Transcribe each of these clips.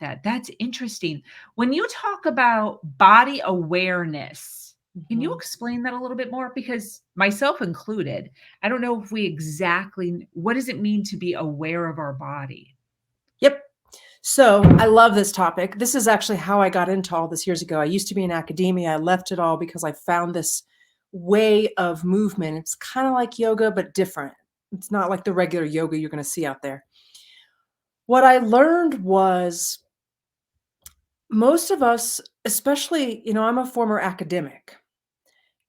that. That's interesting. When you talk about body awareness, can you Mhm. explain that a little bit more? Because myself included, I don't know if we exactly what does it mean to be aware of our body? Yep. So I love this topic. This is actually how I got into all this years ago. I used to be in academia. I left it all because I found this way of movement. It's kind of like yoga, but different. It's not like the regular yoga you're going to see out there. What I learned was most of us, especially, I'm a former academic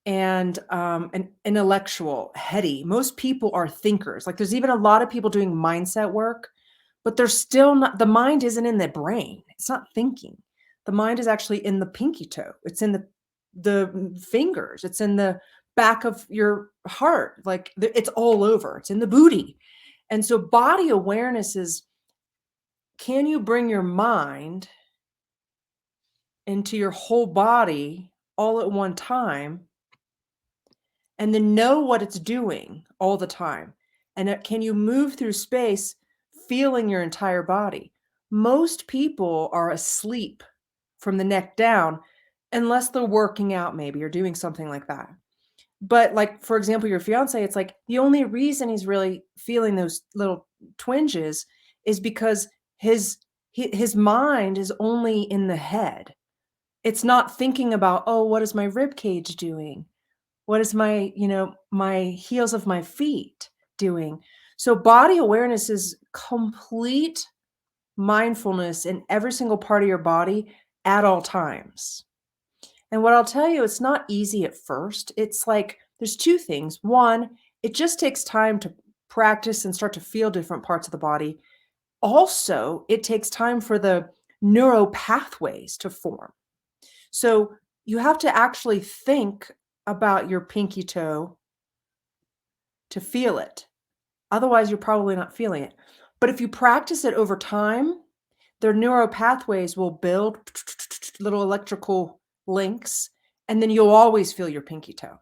and an intellectual, heady. Most people are thinkers. Like there's even a lot of people doing mindset work, but they're still not, the mind isn't in the brain. It's not thinking. The mind is actually in the pinky toe. It's in the fingers. It's in the back of your heart. Like it's all over. It's in the booty. And so body awareness is, can you bring your mind into your whole body all at one time and then know what it's doing all the time? And can you move through space feeling your entire body? Most people are asleep from the neck down unless they're working out maybe or doing something like that. But like for example, your fiance, it's like the only reason he's really feeling those little twinges is because his mind is only in the head. It's not thinking about, oh, what is my rib cage doing? What is my heels of my feet doing? So body awareness is complete mindfulness in every single part of your body at all times. And what I'll tell you, it's not easy at first. It's like there's two things. One, it just takes time to practice and start to feel different parts of the body. Also, it takes time for the neural pathways to form. So you have to actually think about your pinky toe to feel it. Otherwise, you're probably not feeling it. But if you practice it over time, their neural pathways will build little electrical links, and then you'll always feel your pinky toe.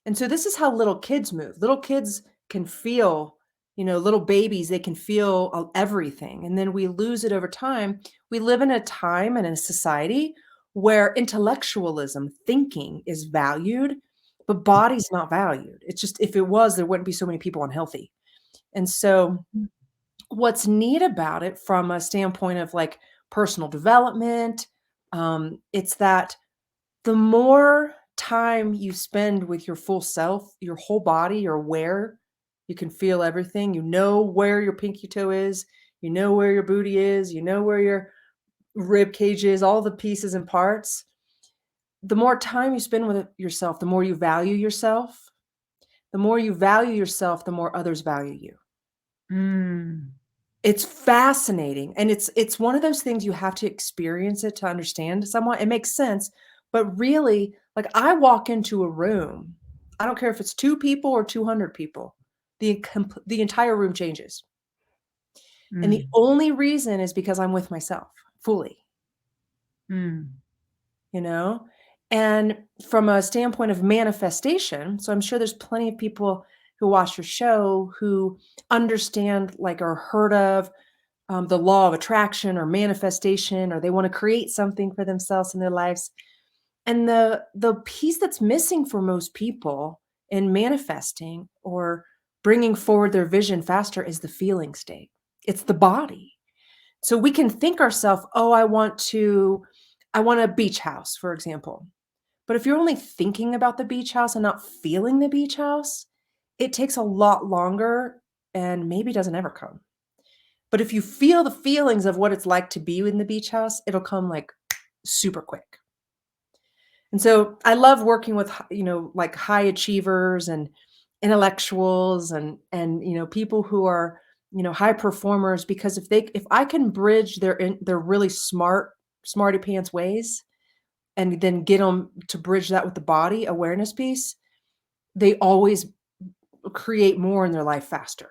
And so this is how little kids move. Little kids can feel, little babies, they can feel everything. And then we lose it over time. We live in a time and in a society where intellectualism, thinking is valued, but body's not valued. It's just, if it was, there wouldn't be so many people unhealthy. And so what's neat about it from a standpoint of like personal development, it's that the more time you spend with your full self, your whole body, you're aware, you can feel everything. You know where your pinky toe is, you know where your booty is, you know where your rib cage is, all the pieces and parts. The more time you spend with yourself, the more you value yourself. The more you value yourself, the more others value you. Mm. It's fascinating, and it's one of those things you have to experience it to understand somewhat. It makes sense, but really, like I walk into a room, I don't care if it's 2 people or 200 people, the entire room changes. And the Mm. only reason is because I'm with myself fully, Mm. you know? And from a standpoint of manifestation, so I'm sure there's plenty of people who watch your show who understand like or heard of the law of attraction or manifestation, or they want to create something for themselves in their lives. And the piece that's missing for most people in manifesting or bringing forward their vision faster is the feeling state. It's the body. So we can think ourselves, oh, I want a beach house, for example. But if you're only thinking about the beach house and not feeling the beach house, it takes a lot longer and maybe doesn't ever come. But if you feel the feelings of what it's like to be in the beach house, it'll come like super quick. And so I love working with, like high achievers and intellectuals and people who are, high performers, because if I can bridge their really smarty pants ways and then get them to bridge that with the body awareness piece, they always create more in their life faster.